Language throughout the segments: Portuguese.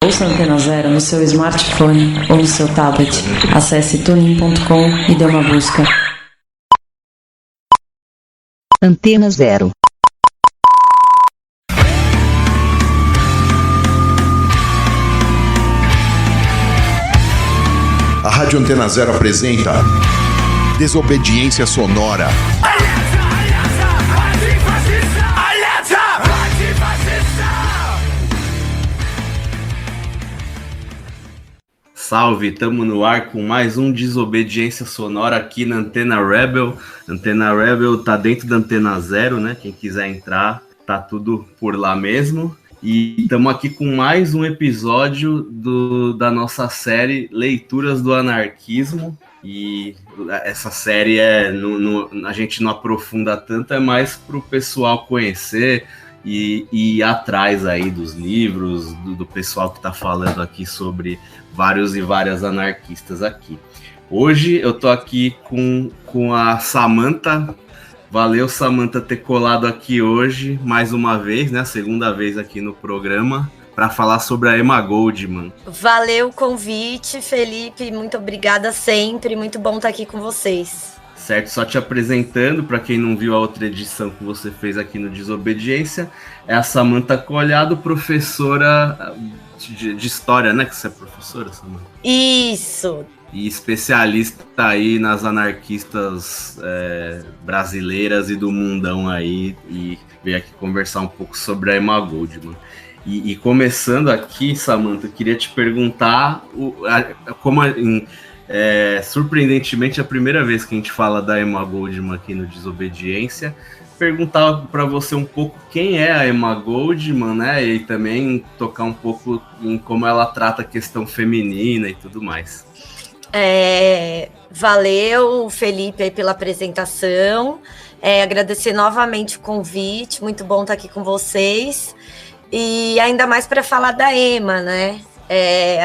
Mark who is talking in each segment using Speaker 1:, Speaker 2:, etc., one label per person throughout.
Speaker 1: Ouça a Antena Zero no seu smartphone ou no seu tablet. Acesse tunin.com e dê uma busca.
Speaker 2: Antena Zero.
Speaker 3: A Rádio Antena Zero apresenta Desobediência Sonora.
Speaker 4: Salve, tamo no ar com mais um Desobediência Sonora aqui na Antena Rebel. Antena Rebel tá dentro da Antena Zero, né? Quem quiser entrar, tá tudo por lá mesmo. E estamos aqui com mais um episódio da nossa série Leituras do Anarquismo. E essa série a gente não aprofunda tanto, é mais para o pessoal conhecer e ir atrás aí dos livros, do pessoal que está falando aqui sobre vários e várias anarquistas aqui. Hoje eu tô aqui com a Samantha. Valeu, Samantha, ter colado aqui hoje, mais uma vez, né? A segunda vez aqui no programa, para falar sobre a Emma Goldman.
Speaker 5: Valeu o convite, Felipe. Muito obrigada sempre. Muito bom estar aqui com vocês.
Speaker 4: Certo, só te apresentando, para quem não viu a outra edição que você fez aqui no Desobediência, é a Samantha Collado, professora de História, né? Que você é professora, Samantha?
Speaker 5: Isso!
Speaker 4: E especialista aí nas anarquistas brasileiras e do mundão aí, e veio aqui conversar um pouco sobre a Emma Goldman. E começando aqui, Samantha, eu queria te perguntar, surpreendentemente, a primeira vez que a gente fala da Emma Goldman aqui no Desobediência, perguntar para você um pouco quem é a Emma Goldman, né? E também tocar um pouco em como ela trata a questão feminina e tudo mais.
Speaker 5: Valeu, Felipe, aí pela apresentação. Agradecer novamente o convite, muito bom estar aqui com vocês. E ainda mais para falar da Emma, né?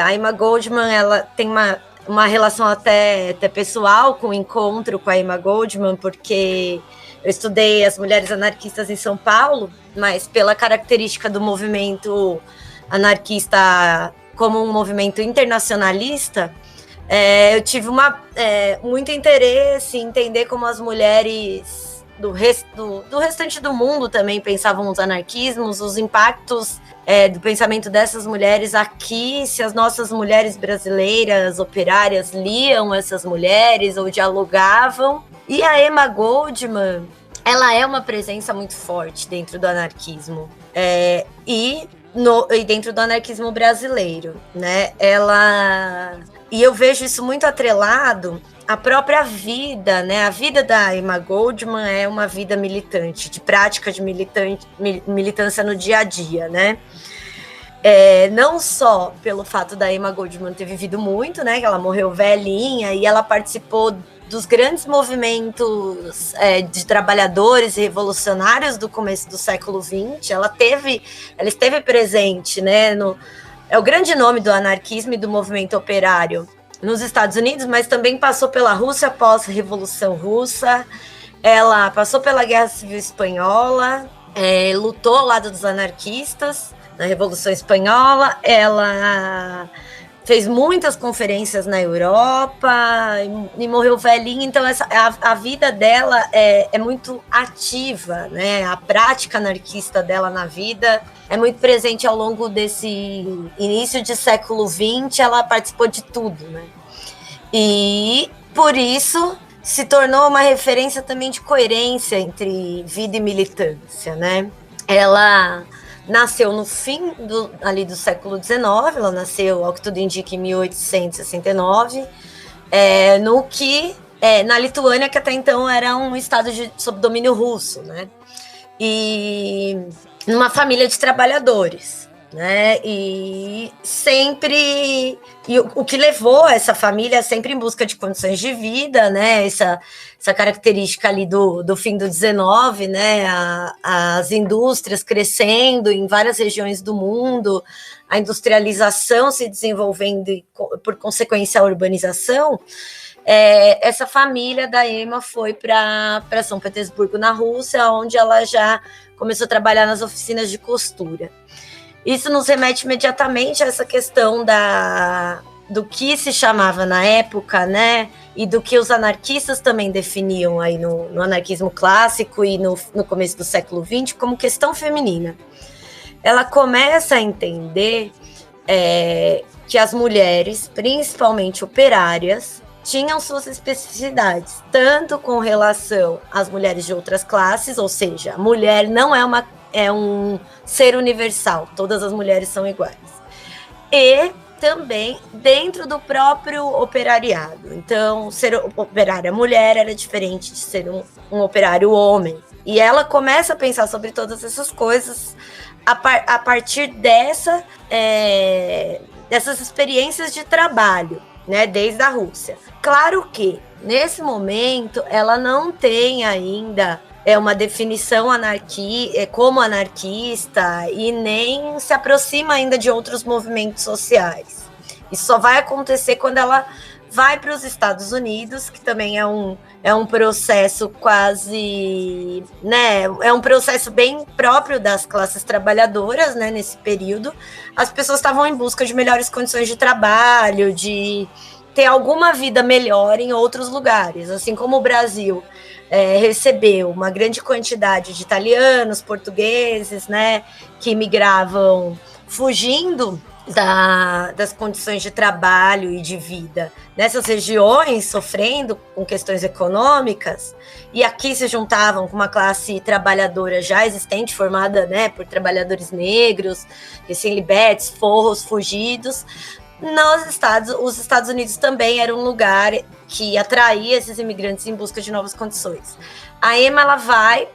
Speaker 5: A Emma Goldman, ela tem uma relação até pessoal com o encontro com a Emma Goldman, porque eu estudei as mulheres anarquistas em São Paulo, mas pela característica do movimento anarquista como um movimento internacionalista, eu tive muito interesse em entender como as mulheres do restante do mundo também pensavam os anarquismos, os impactos do pensamento dessas mulheres aqui, se as nossas mulheres brasileiras operárias liam essas mulheres ou dialogavam. E a Emma Goldman, ela é uma presença muito forte dentro do anarquismo e dentro do anarquismo brasileiro, né? E eu vejo isso muito atrelado à própria vida, né? A vida da Emma Goldman é uma vida militante, de prática de militância no dia a dia, né? Não só pelo fato da Emma Goldman ter vivido muito, né? Que ela morreu velhinha e ela participou dos grandes movimentos de trabalhadores e revolucionários do começo do século XX. Ela esteve presente, né? É o grande nome do anarquismo e do movimento operário nos Estados Unidos, mas também passou pela Rússia após a Revolução Russa. Ela passou pela Guerra Civil Espanhola, lutou ao lado dos anarquistas na Revolução Espanhola. Ela fez muitas conferências na Europa e morreu velhinha, então a vida dela é muito ativa, né? A prática anarquista dela na vida é muito presente ao longo desse início de século XX, ela participou de tudo, né? E, por isso, se tornou uma referência também de coerência entre vida e militância, né? Ela nasceu no fim do século XIX, ela nasceu, ao que tudo indica, em 1869, na Lituânia, que até então era um estado sob domínio russo, né? E numa família de trabalhadores, né? E o que levou essa família sempre em busca de condições de vida, né? Essa característica ali do fim do 19, né? As indústrias crescendo em várias regiões do mundo, a industrialização se desenvolvendo e, por consequência, a urbanização. Essa família da Emma foi para São Petersburgo, na Rússia, onde ela já começou a trabalhar nas oficinas de costura. Isso nos remete imediatamente a essa questão do que se chamava na época, né? E do que os anarquistas também definiam aí no anarquismo clássico e no começo do século XX como questão feminina. Ela começa a entender que as mulheres, principalmente operárias, tinham suas especificidades, tanto com relação às mulheres de outras classes, ou seja, a mulher não é um ser universal, todas as mulheres são iguais. E também dentro do próprio operariado. Então, ser operária mulher era diferente de ser um operário homem. E ela começa a pensar sobre todas essas coisas a partir dessas experiências de trabalho, né, desde a Rússia. Claro que, nesse momento, ela não tem ainda uma definição como anarquista e nem se aproxima ainda de outros movimentos sociais. Isso só vai acontecer quando ela vai para os Estados Unidos, que também é um processo quase, né, é um processo bem próprio das classes trabalhadoras, né, nesse período. As pessoas estavam em busca de melhores condições de trabalho, de ter alguma vida melhor em outros lugares, assim como o Brasil recebeu uma grande quantidade de italianos, portugueses, né, que migravam fugindo das condições de trabalho e de vida nessas regiões, sofrendo com questões econômicas, e aqui se juntavam com uma classe trabalhadora já existente, formada, né, por trabalhadores negros, recém-libertos, forros, fugidos. Os Estados Unidos também era um lugar que atraía esses imigrantes em busca de novas condições. A Emma, ela vai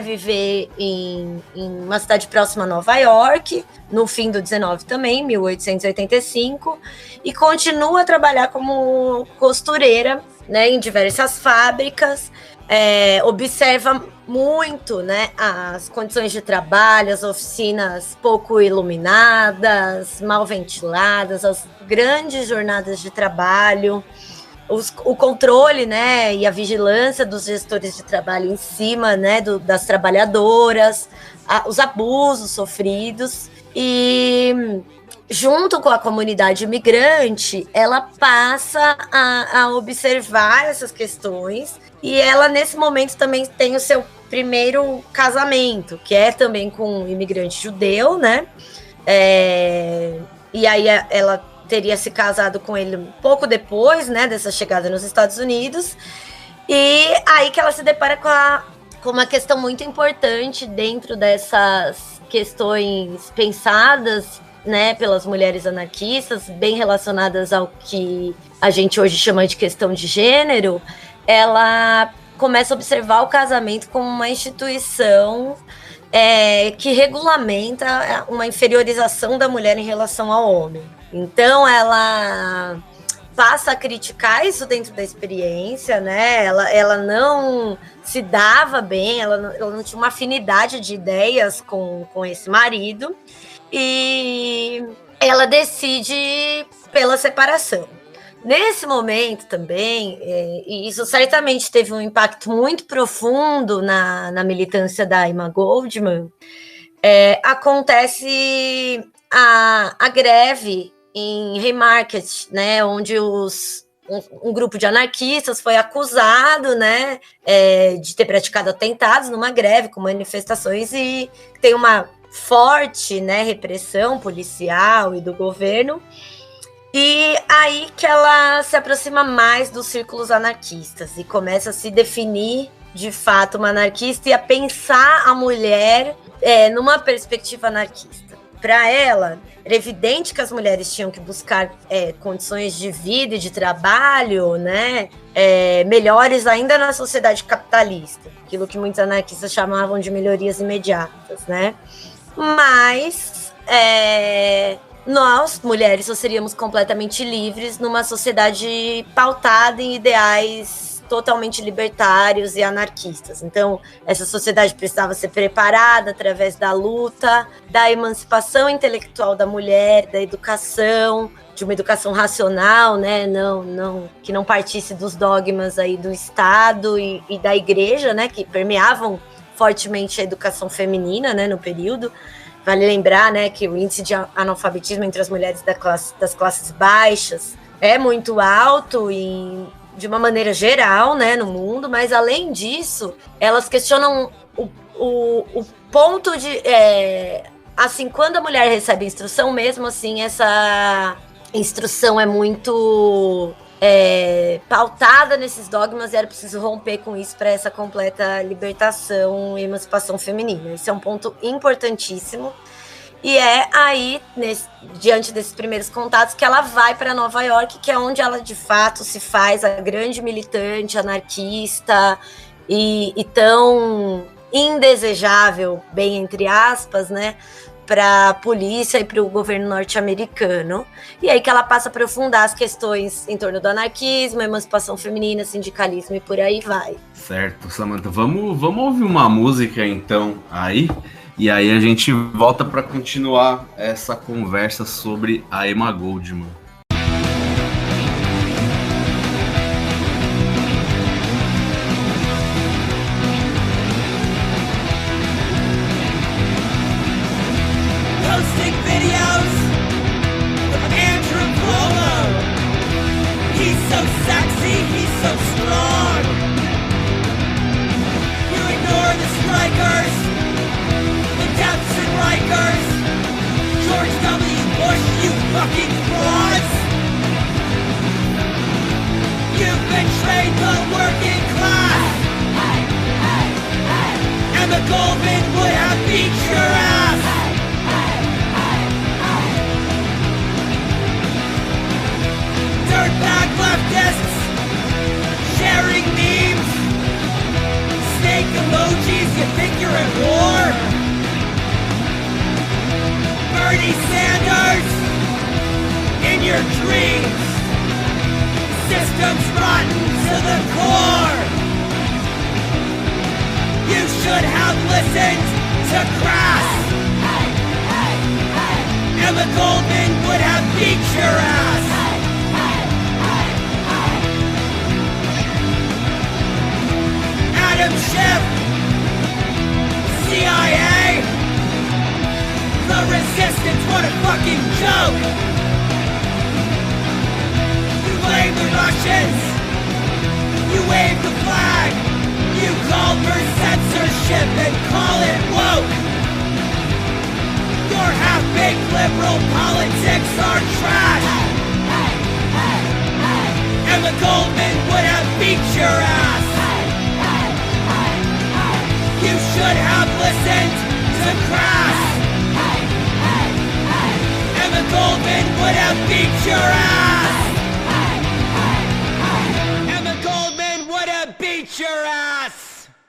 Speaker 5: viver em uma cidade próxima a Nova York, no fim do 19 também, 1885, e continua a trabalhar como costureira, né, em diversas fábricas. Observa muito, né, as condições de trabalho, as oficinas pouco iluminadas, mal ventiladas, as grandes jornadas de trabalho, o controle, né, e a vigilância dos gestores de trabalho em cima, né, das trabalhadoras, os abusos sofridos. E junto com a comunidade imigrante, ela passa a observar essas questões, e ela, nesse momento, também tem o seu primeiro casamento, que é também com um imigrante judeu, né? E aí ela teria se casado com ele um pouco depois, né, dessa chegada nos Estados Unidos, e aí que ela se depara com uma questão muito importante dentro dessas questões pensadas, né, pelas mulheres anarquistas, bem relacionadas ao que a gente hoje chama de questão de gênero. Ela começa a observar o casamento como uma instituição que regulamenta uma inferiorização da mulher em relação ao homem. Então, ela passa a criticar isso dentro da experiência, né? Ela não se dava bem, ela não tinha uma afinidade de ideias com esse marido, e ela decide pela separação. Nesse momento também, e isso certamente teve um impacto muito profundo na militância da Emma Goldman, acontece a greve em Haymarket, né, onde um grupo de anarquistas foi acusado, né, de ter praticado atentados numa greve com manifestações, e tem uma forte, né, repressão policial e do governo. E aí que ela se aproxima mais dos círculos anarquistas e começa a se definir de fato uma anarquista e a pensar a mulher numa perspectiva anarquista. Para ela, era evidente que as mulheres tinham que buscar condições de vida e de trabalho, né, melhores ainda na sociedade capitalista, aquilo que muitos anarquistas chamavam de melhorias imediatas, né? Mas nós, mulheres, só seríamos completamente livres numa sociedade pautada em ideais totalmente libertários e anarquistas. Então, essa sociedade precisava ser preparada através da luta, da emancipação intelectual da mulher, da educação, de uma educação racional, né? Que não partisse dos dogmas aí do Estado e da Igreja, né? Que permeavam fortemente a educação feminina, né? No período. Vale lembrar, né, que o índice de analfabetismo entre as mulheres das classes baixas é muito alto de uma maneira geral, né, no mundo, mas além disso, elas questionam o ponto de... assim, quando a mulher recebe instrução, mesmo assim, essa instrução é muito pautada nesses dogmas e era preciso romper com isso para essa completa libertação e emancipação feminina. Esse é um ponto importantíssimo. E é aí, diante desses primeiros contatos, que ela vai para Nova York, que é onde ela, de fato, se faz a grande militante anarquista e tão indesejável, bem entre aspas, né, para a polícia e para o governo norte-americano. E aí que ela passa a aprofundar as questões em torno do anarquismo, emancipação feminina, sindicalismo e por aí vai.
Speaker 4: Certo, Samantha. Vamos ouvir uma música, então, aí. E aí a gente volta para continuar essa conversa sobre a Emma Goldman.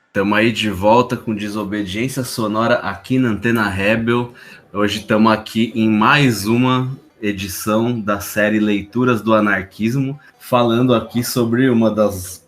Speaker 4: Estamos aí de volta com Desobediência Sonora aqui na Antena Rebel. Hoje estamos aqui em mais uma edição da série Leituras do Anarquismo, falando aqui sobre uma das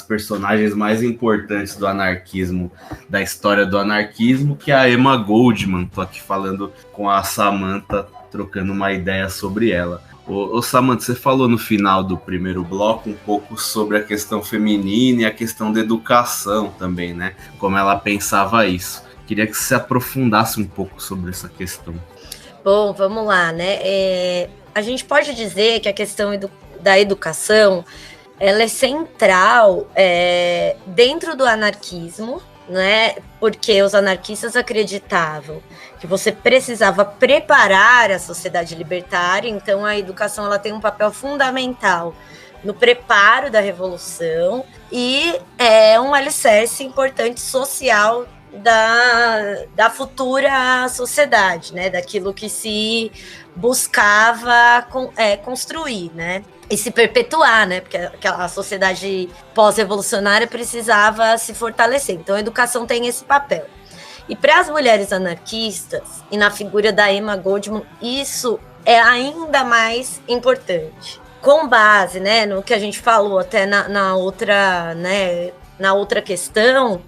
Speaker 4: personagens mais importantes do anarquismo, da história do anarquismo, que é a Emma Goldman. Estou aqui falando com a Samantha, trocando uma ideia sobre ela. Ô Samantha, você falou no final do primeiro bloco um pouco sobre a questão feminina e a questão da educação também, né? Como ela pensava isso. Queria que você aprofundasse um pouco sobre essa questão.
Speaker 5: Bom, vamos lá, né? A gente pode dizer que a questão da educação, ela é central dentro do anarquismo, né? Porque os anarquistas acreditavam que você precisava preparar a sociedade libertária, então a educação ela tem um papel fundamental no preparo da revolução e é um alicerce importante social da futura sociedade, né? Daquilo que se buscava construir, né? E se perpetuar, né? Porque a sociedade pós-revolucionária precisava se fortalecer. Então, a educação tem esse papel. E para as mulheres anarquistas, e na figura da Emma Goldman, isso é ainda mais importante. Com base, né, no que a gente falou até na outra questão,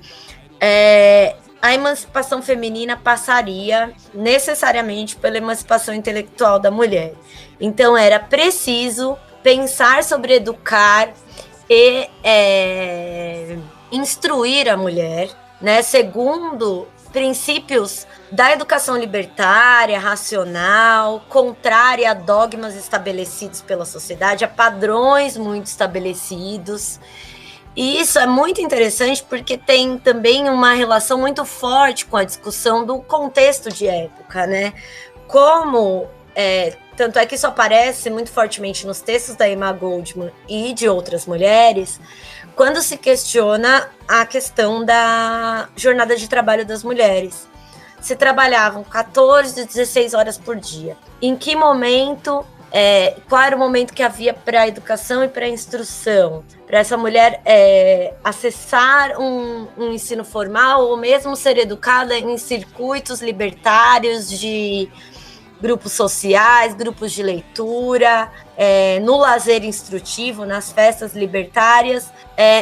Speaker 5: a emancipação feminina passaria necessariamente pela emancipação intelectual da mulher. Então, era preciso pensar sobre educar e instruir a mulher, né, segundo princípios da educação libertária, racional, contrária a dogmas estabelecidos pela sociedade, a padrões muito estabelecidos. E isso é muito interessante porque tem também uma relação muito forte com a discussão do contexto de época, né? Tanto é que isso aparece muito fortemente nos textos da Emma Goldman e de outras mulheres, quando se questiona a questão da jornada de trabalho das mulheres. Se trabalhavam 14, 16 horas por dia. Em que momento, qual era o momento que havia para a educação e para a instrução? Para essa mulher acessar um ensino formal ou mesmo ser educada em circuitos libertários de grupos sociais, grupos de leitura, no lazer instrutivo, nas festas libertárias.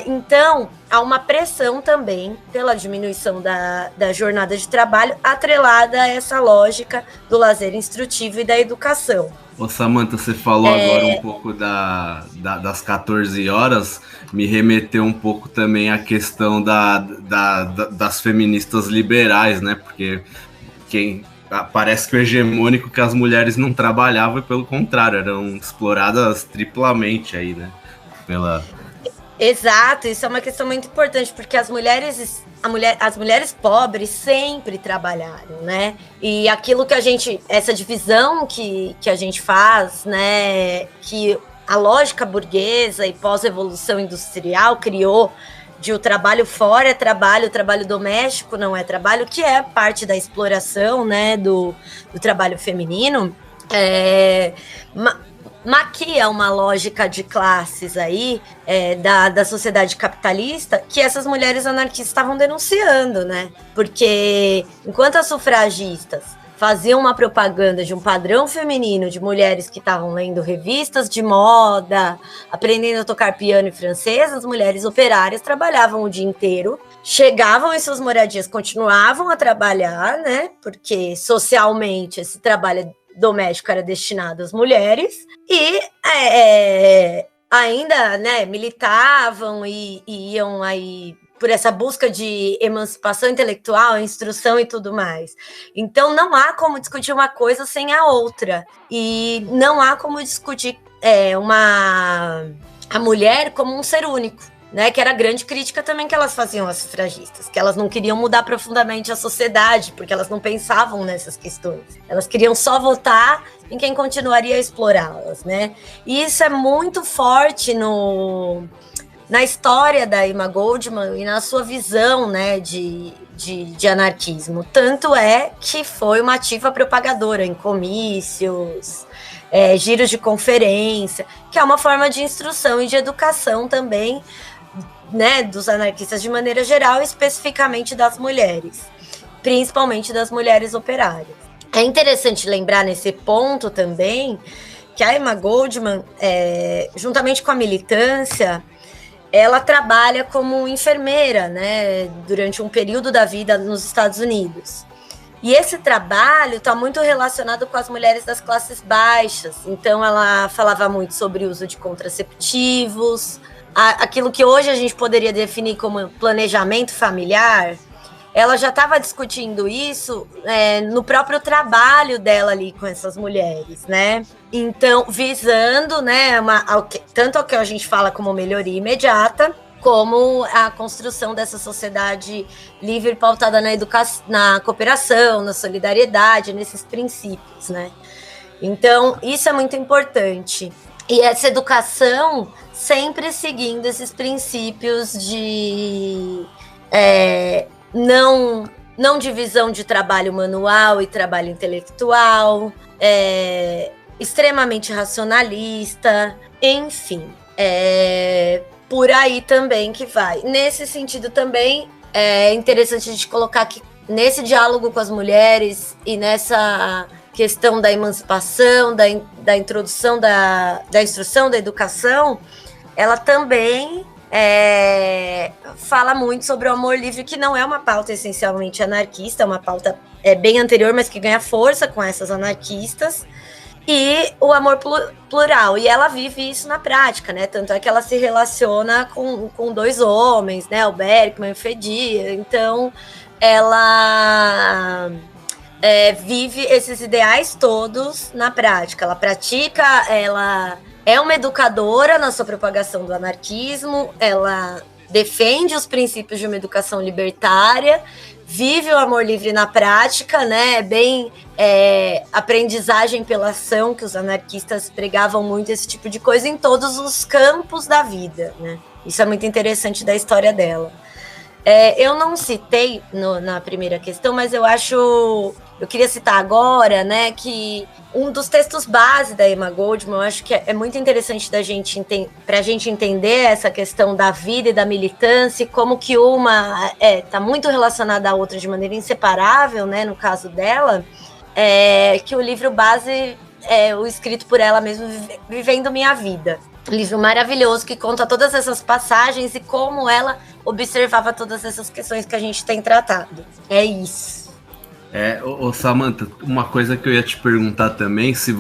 Speaker 5: Então, há uma pressão também pela diminuição da jornada de trabalho atrelada a essa lógica do lazer instrutivo e da educação.
Speaker 4: Ô Samantha, você falou agora um pouco das 14 horas, me remeteu um pouco também à questão das feministas liberais, né? Porque parece que o hegemônico que as mulheres não trabalhavam e, pelo contrário, eram exploradas triplamente aí, né?
Speaker 5: Exato, isso é uma questão muito importante, porque as mulheres pobres sempre trabalharam, né? E aquilo que essa divisão que a gente faz, né? Que a lógica burguesa e pós-evolução industrial criou, de o trabalho fora é trabalho, o trabalho doméstico não é trabalho, que é parte da exploração, né, do trabalho feminino, maquia uma lógica de classes aí, da sociedade capitalista, que essas mulheres anarquistas estavam denunciando, né? Porque enquanto as sufragistas faziam uma propaganda de um padrão feminino de mulheres que estavam lendo revistas de moda, aprendendo a tocar piano e francês, as mulheres operárias trabalhavam o dia inteiro, chegavam em suas moradias, continuavam a trabalhar, né? Porque socialmente esse trabalho doméstico era destinado às mulheres, e ainda, né, militavam e iam aí por essa busca de emancipação intelectual, instrução e tudo mais. Então, não há como discutir uma coisa sem a outra. E não há como discutir a mulher como um ser único, né? Que era a grande crítica também que elas faziam às sufragistas, que elas não queriam mudar profundamente a sociedade, porque elas não pensavam nessas questões. Elas queriam só votar em quem continuaria a explorá-las, né? E isso é muito forte na história da Emma Goldman e na sua visão, né, de anarquismo. Tanto é que foi uma ativa propagadora em comícios, giros de conferência, que é uma forma de instrução e de educação também, né, dos anarquistas de maneira geral, especificamente das mulheres, principalmente das mulheres operárias. É interessante lembrar nesse ponto também que a Emma Goldman, juntamente com a militância, ela trabalha como enfermeira, né, durante um período da vida nos Estados Unidos. E esse trabalho está muito relacionado com as mulheres das classes baixas. Então, ela falava muito sobre o uso de contraceptivos, aquilo que hoje a gente poderia definir como planejamento familiar. Ela já estava discutindo isso no próprio trabalho dela ali com essas mulheres, né? Então, visando, né, tanto ao que a gente fala como melhoria imediata, como a construção dessa sociedade livre pautada na educação, na cooperação, na solidariedade, nesses princípios, né? Então, isso é muito importante. E essa educação sempre seguindo esses princípios de não divisão de trabalho manual e trabalho intelectual, extremamente racionalista, enfim, por aí também que vai. Nesse sentido também é interessante a gente colocar que nesse diálogo com as mulheres e nessa questão da emancipação, da introdução da instrução, da educação, ela também fala muito sobre o amor livre, que não é uma pauta essencialmente anarquista, é uma pauta bem anterior, mas que ganha força com essas anarquistas, e o amor plural, e ela vive isso na prática, né? Tanto é que ela se relaciona com dois homens, né? O Berkman e o Fedija. Então, ela vive esses ideais todos na prática. Ela pratica, ela é uma educadora na sua propagação do anarquismo, ela defende os princípios de uma educação libertária, vive o amor livre na prática, né? Bem aprendizagem pela ação, que os anarquistas pregavam muito esse tipo de coisa em todos os campos da vida, né? Isso é muito interessante da história dela. Eu não citei na primeira questão, mas eu queria citar agora, né, que um dos textos base da Emma Goldman, eu acho que é muito interessante para a gente entender essa questão da vida e da militância, e como que uma está muito relacionada à outra de maneira inseparável, né, no caso dela, que o livro base é o escrito por ela mesma, Vivendo Minha Vida. Um livro maravilhoso que conta todas essas passagens e como ela observava todas essas questões que a gente tem tratado. É isso.
Speaker 4: Samantha, uma coisa que eu ia te perguntar também, se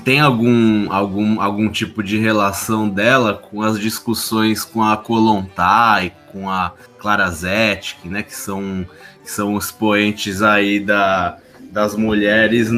Speaker 4: tem algum tipo de relação dela com as discussões com a Kollontai, com a Clara Zetkin, né, que são os poentes aí das mulheres,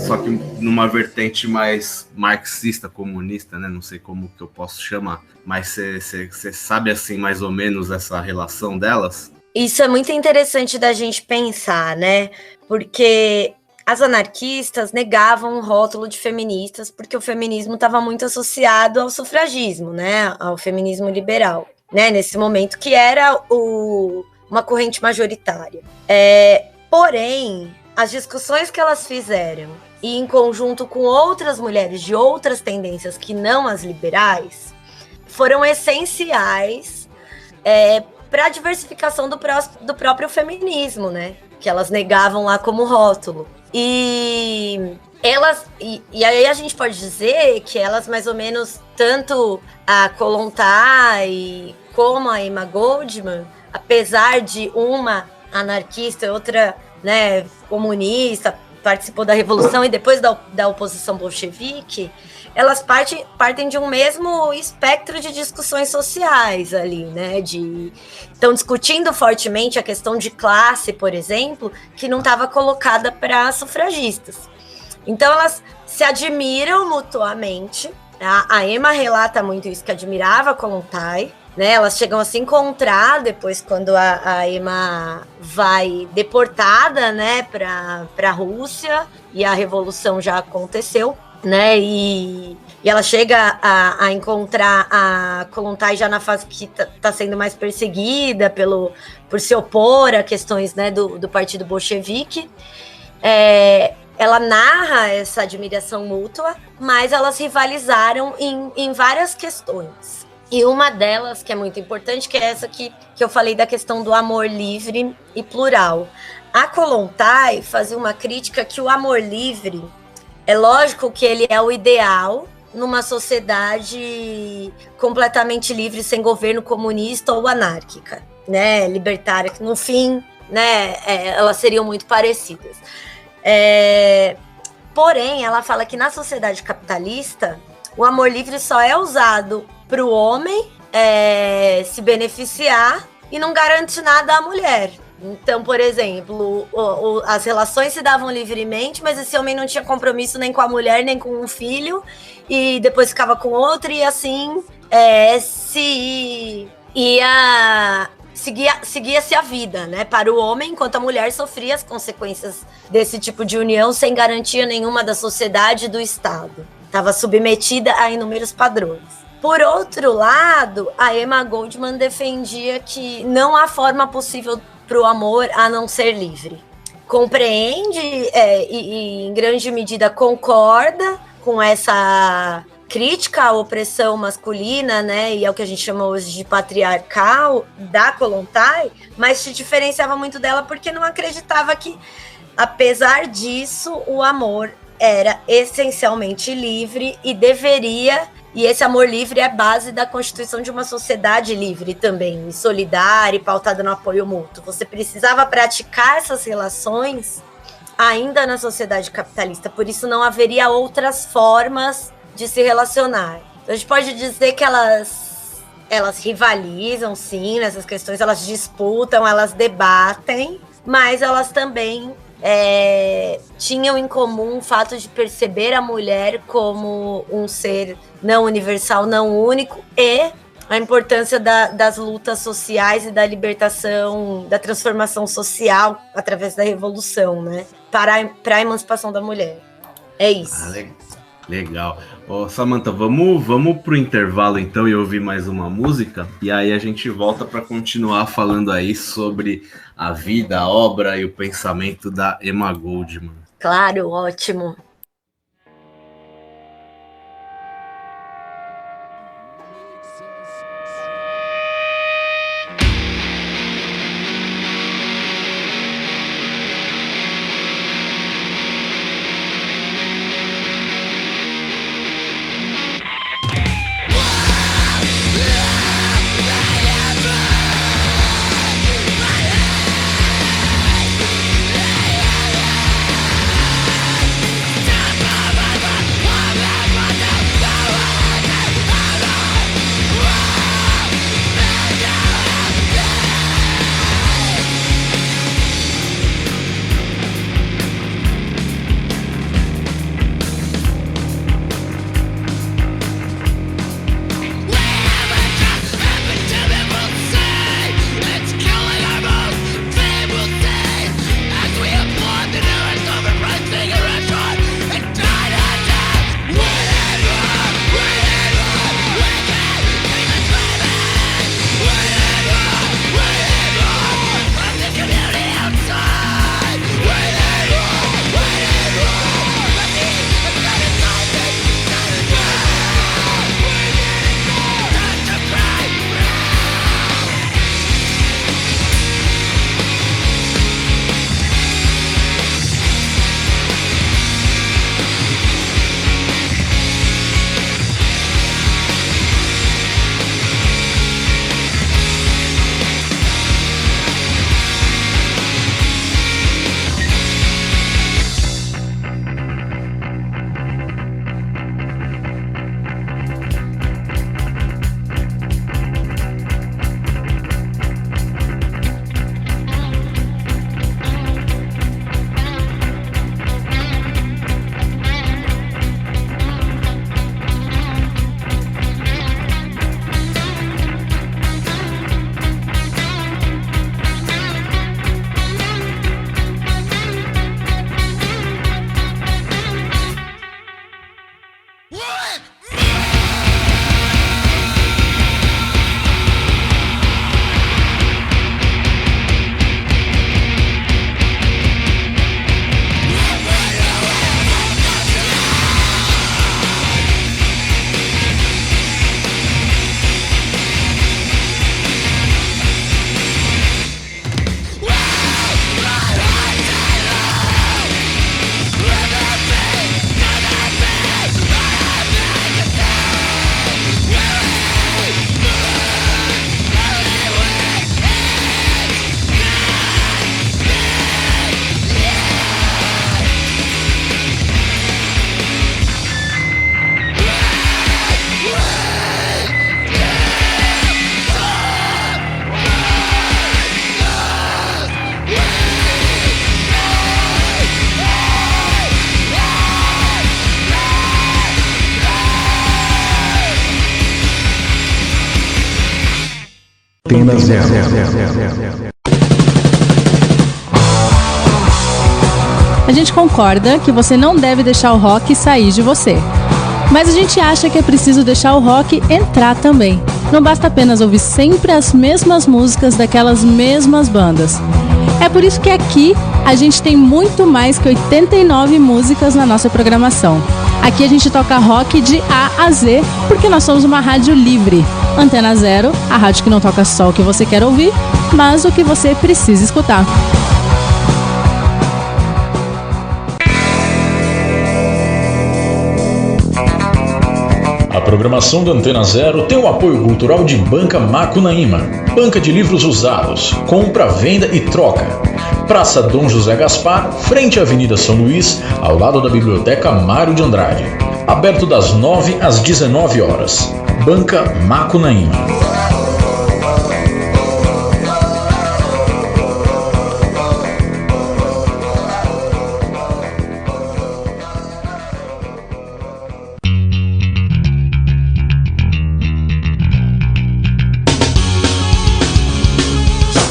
Speaker 4: só que numa vertente mais marxista, comunista, né? Não sei como que eu posso chamar, mas você sabe assim mais ou menos essa relação delas?
Speaker 5: Isso é muito interessante da gente pensar, né? Porque as anarquistas negavam o rótulo de feministas, porque o feminismo estava muito associado ao sufragismo, né? Ao feminismo liberal, né? Nesse momento, que era uma corrente majoritária. Porém, as discussões que elas fizeram, e em conjunto com outras mulheres de outras tendências que não as liberais, foram essenciais para a diversificação do próprio feminismo, né? Que elas negavam lá como rótulo. E aí a gente pode dizer que elas, mais ou menos, tanto a Kollontai como a Emma Goldman, apesar de uma anarquista e outra, né, comunista, participou da Revolução e depois da oposição bolchevique, elas partem de um mesmo espectro de discussões sociais ali, né? Estão discutindo fortemente a questão de classe, por exemplo, que não estava colocada para sufragistas. Então elas se admiram mutuamente. A Emma relata muito isso, que admirava a Kollontai, né? Elas chegam a se encontrar depois, quando a Emma vai deportada, né, para a Rússia, e a Revolução já aconteceu, né? E ela chega a encontrar a Kollontai já na fase que está sendo mais perseguida por se opor a questões, né, do partido bolchevique. Ela narra essa admiração mútua, mas elas rivalizaram em várias questões. E uma delas, que é muito importante, que é essa que eu falei da questão do amor livre e plural. A Kollontai fazia uma crítica que o amor livre, é lógico que ele é o ideal numa sociedade completamente livre, sem governo comunista ou anárquica, né, libertária, que no fim, né, elas seriam muito parecidas. Porém, ela fala que na sociedade capitalista, o amor livre só é usado para o homem se beneficiar e não garante nada à mulher. Então, por exemplo, as relações se davam livremente, mas esse homem não tinha compromisso nem com a mulher, nem com um filho, e depois ficava com outro, e assim seguia-se a vida, né, para o homem, enquanto a mulher sofria as consequências desse tipo de união sem garantia nenhuma da sociedade e do Estado. Estava submetida a inúmeros padrões. Por outro lado, a Emma Goldman defendia que não há forma possível para o amor a não ser livre. Compreende e em grande medida concorda com essa crítica à opressão masculina, né, e ao que a gente chama hoje de patriarcal da Kollontai, mas se diferenciava muito dela porque não acreditava que, apesar disso, o amor era essencialmente livre e esse amor livre é base da constituição de uma sociedade livre também, e solidária e pautada no apoio mútuo. Você precisava praticar essas relações ainda na sociedade capitalista, por isso não haveria outras formas de se relacionar. Então, a gente pode dizer que elas elas rivalizam, sim, nessas questões, elas disputam, elas debatem, mas elas também tinham em comum o fato de perceber a mulher como um ser não universal, não único, e a importância das lutas sociais e da libertação, da transformação social através da revolução, né? Para a emancipação da mulher. É isso.
Speaker 4: Legal. Samantha, vamos pro intervalo então e ouvir mais uma música, e aí a gente volta para continuar falando aí sobre a vida, a obra e o pensamento da Emma Goldman.
Speaker 5: Claro, ótimo.
Speaker 6: Antena Zero.
Speaker 7: A gente concorda que você não deve deixar o rock sair de você. Mas a gente acha que é preciso deixar o rock entrar também. Não basta apenas ouvir sempre as mesmas músicas daquelas mesmas bandas. É por isso que aqui a gente tem muito mais que 89 músicas na nossa programação. Aqui a gente toca rock de A a Z, porque nós somos uma rádio livre. Antena Zero, a rádio que não toca só o que você quer ouvir, mas o que você precisa escutar.
Speaker 6: A programação da Antena Zero tem o apoio cultural de Banca Macunaíma, banca de livros usados, compra, venda e troca. Praça Dom José Gaspar, frente à Avenida São Luís, ao lado da Biblioteca Mário de Andrade. Aberto das 9 às 19 horas. Banca Macunaíma.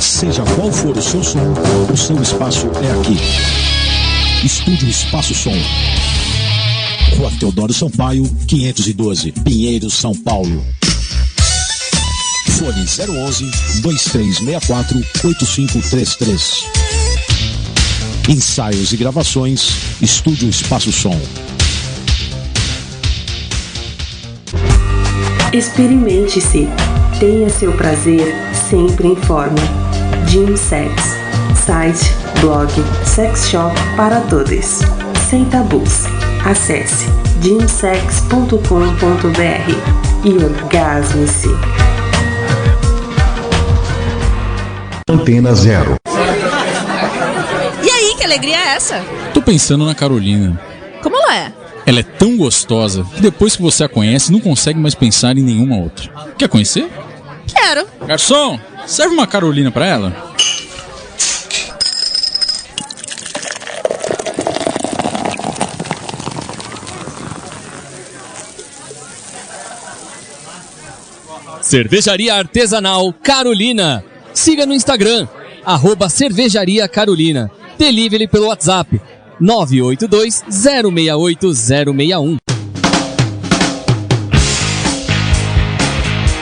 Speaker 8: Seja qual for o seu som, o seu espaço é aqui. Estúdio Espaço Som. Rua Teodoro Sampaio, 512, Pinheiros, São Paulo. Fone 011-2364-8533. Ensaios e gravações, Estúdio Espaço Som.
Speaker 9: Experimente-se. Tenha seu prazer sempre em forma. Gym Sex. Site, blog, sex shop para todos. Sem tabus. Acesse gymsex.com.br e orgasme-se.
Speaker 3: Antena Zero.
Speaker 10: E aí, que alegria é essa?
Speaker 11: Tô pensando na Carolina.
Speaker 10: Como ela é?
Speaker 11: Ela é tão gostosa que depois que você a conhece, não consegue mais pensar em nenhuma outra. Quer conhecer?
Speaker 10: Quero.
Speaker 11: Garçom, serve uma Carolina pra ela.
Speaker 12: Cervejaria Artesanal Carolina. Siga no Instagram, @Cervejaria Carolina. Delivery pelo WhatsApp 982-068-061.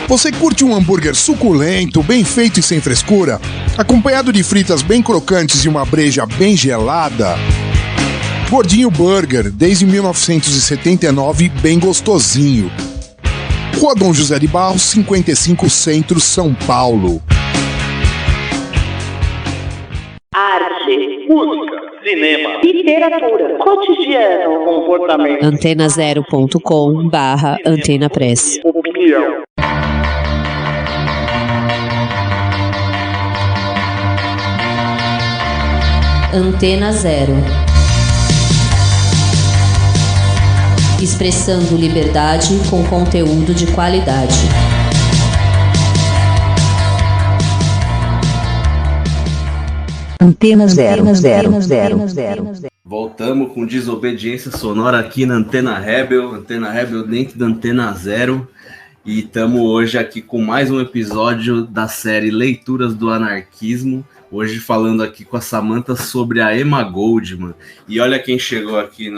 Speaker 3: Você curte um hambúrguer suculento, bem feito e sem frescura, acompanhado de fritas bem crocantes e uma breja bem gelada? Gordinho Burger, desde 1979, bem gostosinho. Rua Dom José de Barros, 55, Centro, São Paulo.
Speaker 13: Arte, música, cinema, literatura, cotidiano, comportamento.
Speaker 2: Antenazero.com/AntenaPress.
Speaker 13: Opinião.
Speaker 2: Antena Zero. Expressando liberdade com conteúdo de qualidade. Antena Zero.
Speaker 4: Voltamos com desobediência sonora aqui na Antena Rebel dentro da Antena Zero. E estamos hoje aqui com mais um episódio da série Leituras do Anarquismo. Hoje falando aqui com a Samantha sobre a Emma Goldman. E olha quem chegou aqui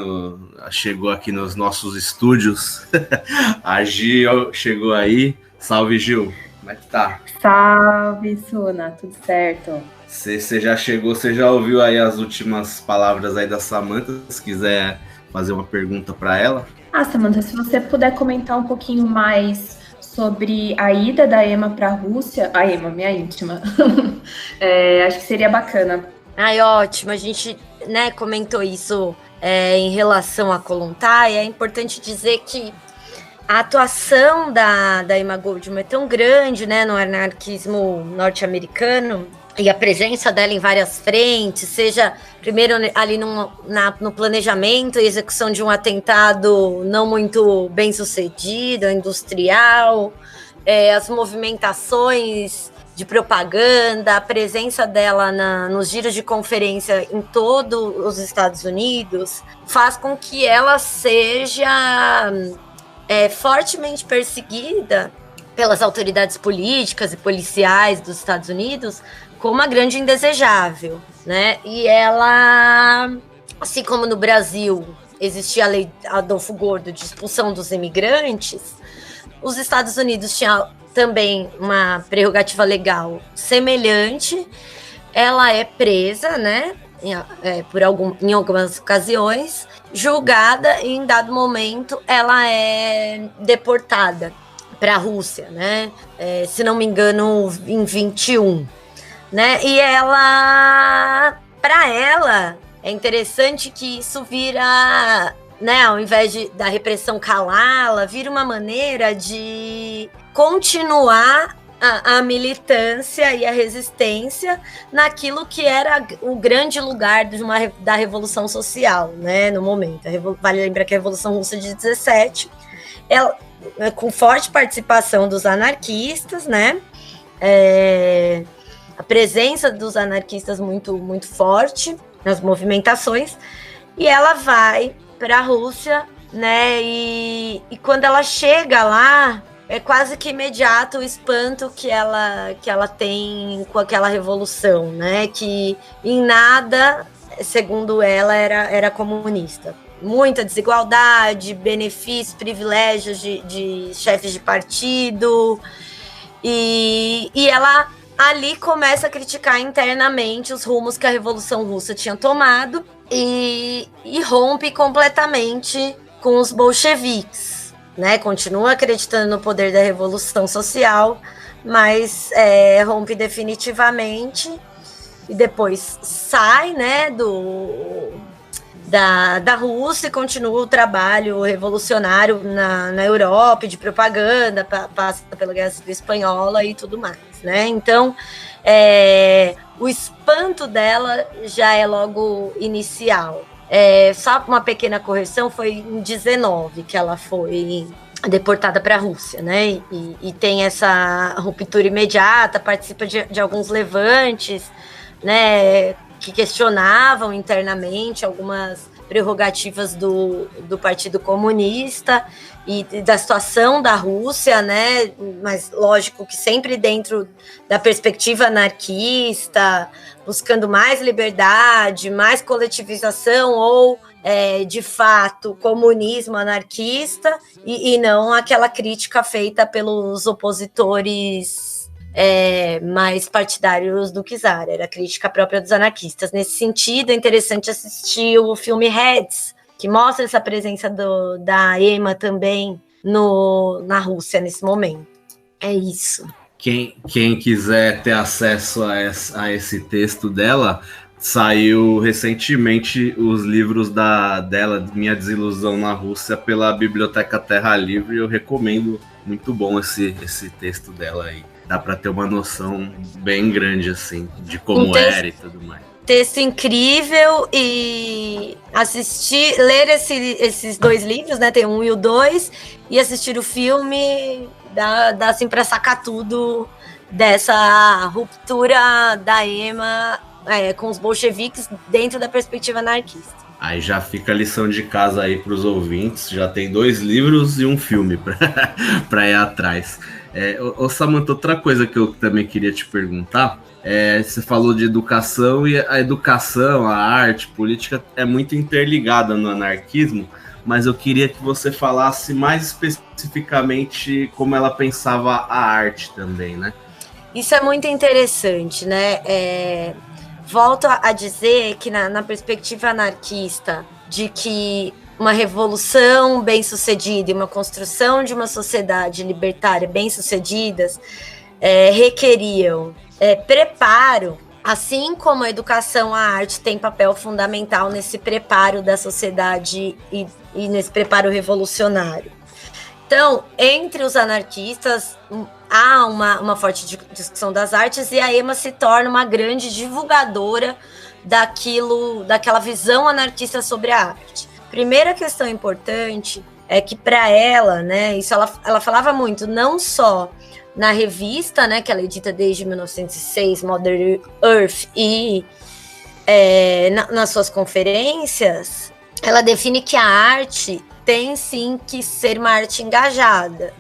Speaker 4: nos nossos estúdios. A Gil chegou aí. Salve, Gil. Como é que tá?
Speaker 14: Salve, Suna. Tudo certo?
Speaker 4: Você já chegou, você já ouviu aí as últimas palavras aí da Samantha? Se quiser fazer uma pergunta para ela.
Speaker 14: Samantha, se você puder comentar um pouquinho mais sobre a ida da Emma para a Rússia. A Emma, minha íntima. Acho que seria bacana.
Speaker 5: Ai, ótimo. A gente, comentou isso em relação a Kollontai. É importante dizer que a atuação da Emma Goldman é tão grande, no anarquismo norte-americano, e a presença dela em várias frentes, seja primeiro ali no planejamento e execução de um atentado não muito bem sucedido, industrial, as movimentações de propaganda, a presença dela nos giros de conferência em todos os Estados Unidos, faz com que ela seja fortemente perseguida pelas autoridades políticas e policiais dos Estados Unidos como uma grande indesejável, E ela, assim como no Brasil existia a lei Adolfo Gordo de expulsão dos imigrantes, os Estados Unidos tinham também uma prerrogativa legal semelhante. Ela é presa, em algumas ocasiões, julgada e em dado momento ela é deportada para a Rússia, se não me engano, em 21. E para ela, é interessante que isso vira, ao invés da repressão calá-la, vira uma maneira de continuar a militância e a resistência naquilo que era o grande lugar da Revolução Social, no momento. Vale lembrar que a Revolução Russa de 17 ela, com forte participação dos anarquistas, né? A presença dos anarquistas muito, muito forte nas movimentações, e ela vai para a Rússia, né? E quando ela chega lá, é quase que imediato o espanto que ela tem com aquela revolução, né? Que em nada, segundo ela, era comunista. Muita desigualdade, benefícios, privilégios de chefes de partido, e ela ali começa a criticar internamente os rumos que a Revolução Russa tinha tomado e rompe completamente com os bolcheviques, né? Continua acreditando no poder da Revolução Social, mas rompe definitivamente e depois sai, né, da Rússia e continua o trabalho revolucionário na Europa, de propaganda, passa pela Guerra Civil Espanhola e tudo mais, né? Então, o espanto dela já é logo inicial. Só uma pequena correção, foi em 19 que ela foi deportada para a Rússia, né? E tem essa ruptura imediata, participa de alguns levantes, né, que questionavam internamente algumas prerrogativas do Partido Comunista e da situação da Rússia, né? Mas lógico que sempre dentro da perspectiva anarquista, buscando mais liberdade, mais coletivização ou, de fato, comunismo anarquista e não aquela crítica feita pelos opositores mais partidários do czar, era a crítica própria dos anarquistas. Nesse sentido, é interessante assistir o filme Reds, que mostra essa presença da EMA também na Rússia nesse momento. É isso.
Speaker 4: Quem quiser ter acesso a esse texto dela, saiu recentemente os livros dela, Minha Desilusão na Rússia, pela Biblioteca Terra Livre. Eu recomendo, muito bom esse texto dela aí. Dá para ter uma noção bem grande, assim, de como era e tudo mais.
Speaker 5: Texto incrível, e ler esses 2 livros, né? Tem o 1 e o 2, e assistir o filme dá assim para sacar tudo dessa ruptura da EMA com os bolcheviques dentro da perspectiva anarquista.
Speaker 4: Aí já fica a lição de casa aí para os ouvintes, já tem 2 livros e um filme para ir atrás. Samantha, outra coisa que eu também queria te perguntar, você falou de educação, e a educação, a arte, política é muito interligada no anarquismo, mas eu queria que você falasse mais especificamente como ela pensava a arte também, né?
Speaker 5: Isso é muito interessante, né? Volto a dizer que na perspectiva anarquista, de que uma revolução bem-sucedida e uma construção de uma sociedade libertária bem-sucedidas requeriam preparo, assim como a educação, a arte tem papel fundamental nesse preparo da sociedade e nesse preparo revolucionário. Então, entre os anarquistas, há uma forte discussão das artes, e a EMA se torna uma grande divulgadora daquela visão anarquista sobre a arte. Primeira questão importante é que, para ela, né, isso ela falava muito, não só na revista, né, que ela edita desde 1906, Modern Earth, e nas suas conferências, ela define que a arte tem sim que ser uma arte engajada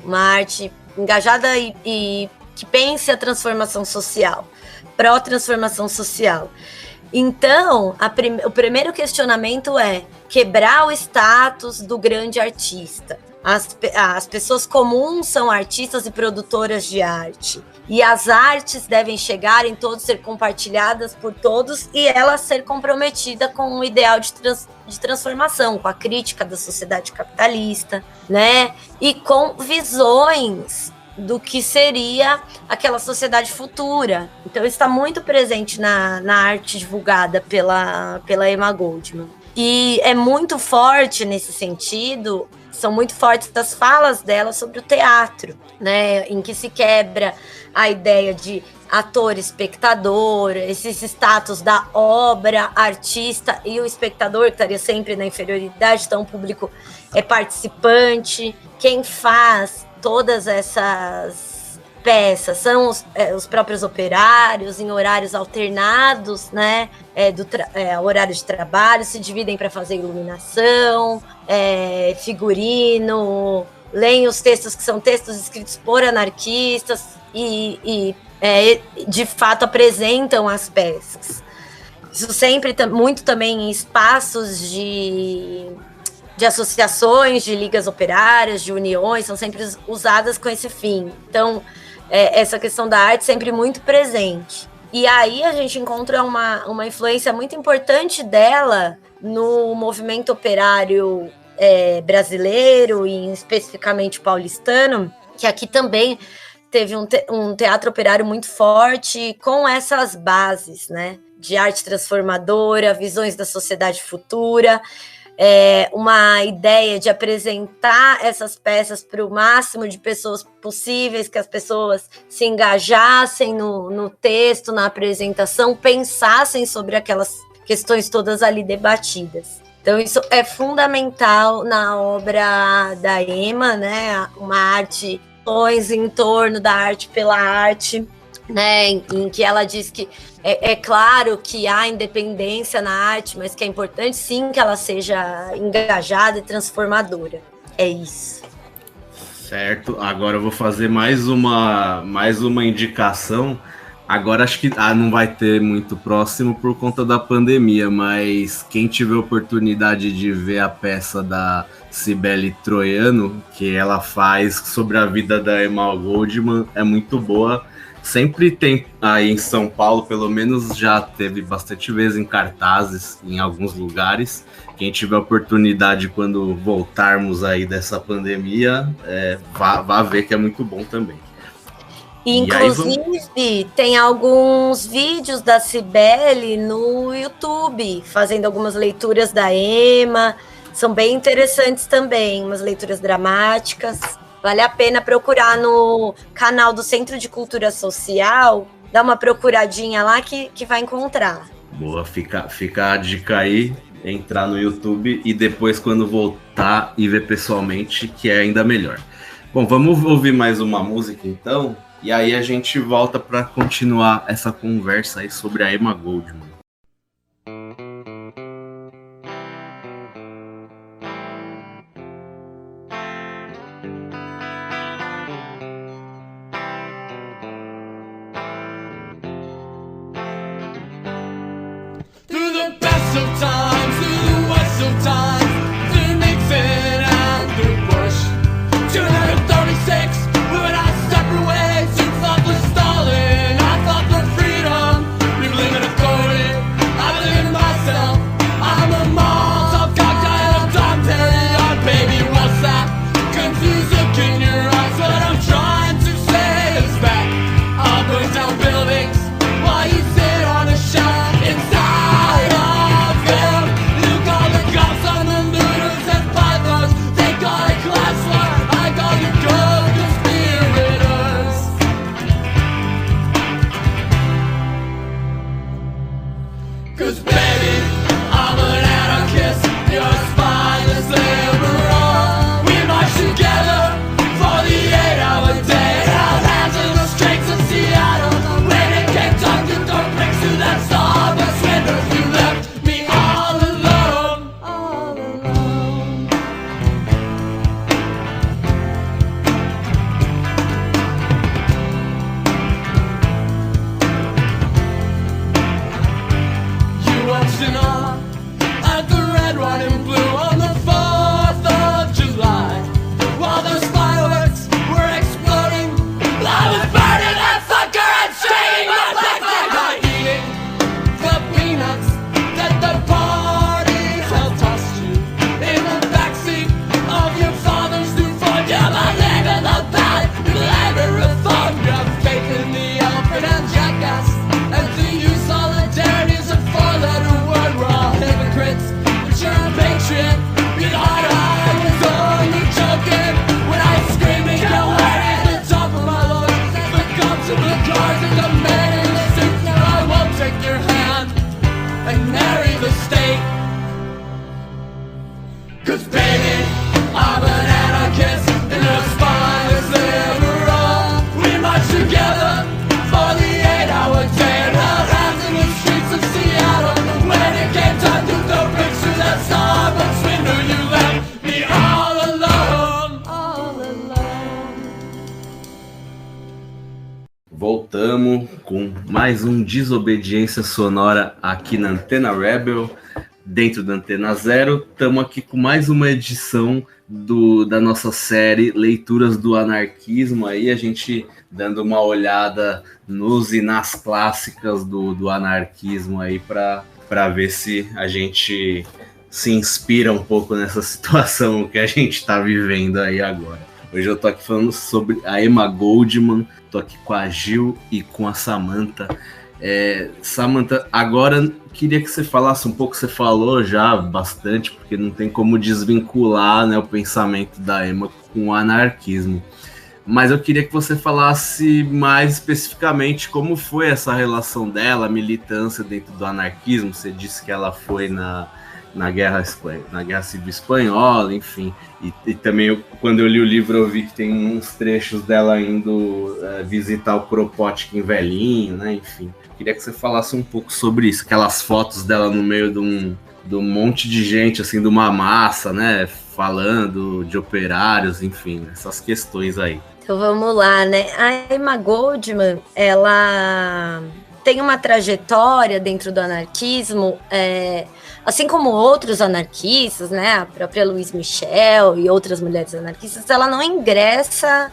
Speaker 5: e que pense a transformação social, pró-transformação social. Então, o primeiro questionamento é quebrar o status do grande artista. As pessoas comuns são artistas e produtoras de arte. E as artes devem chegar em todos, ser compartilhadas por todos, e ela ser comprometida com um ideal de transformação, com a crítica da sociedade capitalista, né? E com visões do que seria aquela sociedade futura. Então, isso está muito presente na arte divulgada pela Emma Goldman. E é muito forte nesse sentido são muito fortes das falas dela sobre o teatro, né, em que se quebra a ideia de ator-espectador, esse status da obra, artista e o espectador, que estaria sempre na inferioridade, então o público é participante. Quem faz todas essas peças são os próprios operários, em horários alternados, né, horário de trabalho, se dividem para fazer iluminação, figurino, leem os textos que são textos escritos por anarquistas e de fato apresentam as peças. Isso sempre, muito também em espaços de associações, de ligas operárias, de uniões, são sempre usadas com esse fim. Então, essa questão da arte sempre muito presente. E aí a gente encontra uma influência muito importante dela no movimento operário brasileiro e especificamente paulistano, que aqui também teve um teatro operário muito forte com essas bases, né, de arte transformadora, visões da sociedade futura, uma ideia de apresentar essas peças para o máximo de pessoas possíveis, que as pessoas se engajassem no texto, na apresentação, pensassem sobre aquelas questões todas ali debatidas. Então isso é fundamental na obra da Ema, né, uma arte em torno da arte pela arte, né, em que ela diz que é claro que há independência na arte, mas que é importante sim que ela seja engajada e transformadora. É isso.
Speaker 4: Certo, agora eu vou fazer mais uma indicação. Agora acho que não vai ter muito próximo por conta da pandemia, mas quem tiver oportunidade de ver a peça da Cibele Troiano, que ela faz sobre a vida da Emma Goldman, é muito boa. Sempre tem aí em São Paulo, pelo menos já teve bastante vezes em cartazes em alguns lugares. Quem tiver oportunidade quando voltarmos aí dessa pandemia, vá ver que é muito bom também.
Speaker 5: Inclusive, tem alguns vídeos da Cibele no YouTube, fazendo algumas leituras da Ema. São bem interessantes também, umas leituras dramáticas. Vale a pena procurar no canal do Centro de Cultura Social, dá uma procuradinha lá que vai encontrar.
Speaker 4: Boa, fica a dica aí, entrar no YouTube e depois quando voltar e ver pessoalmente, que é ainda melhor. Bom, vamos ouvir mais uma música então, e aí a gente volta para continuar essa conversa aí sobre a Emma Goldman.
Speaker 15: Buildings while you sit on a shelf inside of it.
Speaker 4: voltamos com mais um Desobediência Sonora aqui na Antena Rebel, dentro da Antena Zero. Estamos aqui com mais uma edição da nossa série Leituras do Anarquismo, aí a gente dando uma olhada nos e nas clássicas do anarquismo aí para ver se a gente se inspira um pouco nessa situação que a gente está vivendo aí agora. Hoje eu tô aqui falando sobre a Emma Goldman, tô aqui com a Gil e com a Samantha. Samantha, agora queria que você falasse um pouco, você falou já bastante, porque não tem como desvincular, né, o pensamento da Emma com o anarquismo. Mas eu queria que você falasse mais especificamente como foi essa relação dela, a militância dentro do anarquismo. Você disse que ela foi na Guerra Civil Espanhola, enfim. E também, quando eu li o livro, eu vi que tem uns trechos dela indo visitar o Kropotkin velhinho, né? Enfim, queria que você falasse um pouco sobre isso. Aquelas fotos dela no meio de um monte de gente, assim, de uma massa, né? Falando de operários, enfim, essas questões aí.
Speaker 5: Então vamos lá, né? A Emma Goldman, ela tem uma trajetória dentro do anarquismo, assim como outros anarquistas, né, a própria Louise Michel e outras mulheres anarquistas, ela não ingressa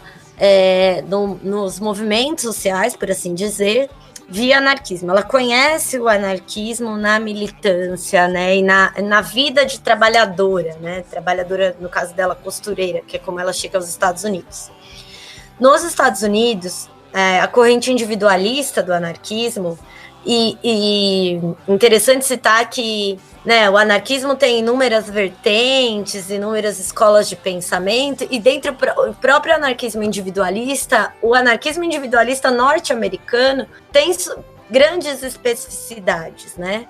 Speaker 5: nos movimentos sociais, por assim dizer, via anarquismo. Ela conhece o anarquismo na militância, né, e na vida de trabalhadora, né, trabalhadora, no caso dela, costureira, que é como ela chega aos Estados Unidos. Nos Estados Unidos, a corrente individualista do anarquismo, e interessante citar que, né, o anarquismo tem inúmeras vertentes, inúmeras escolas de pensamento, e dentro do próprio anarquismo individualista, o anarquismo individualista norte-americano tem grandes especificidades, né?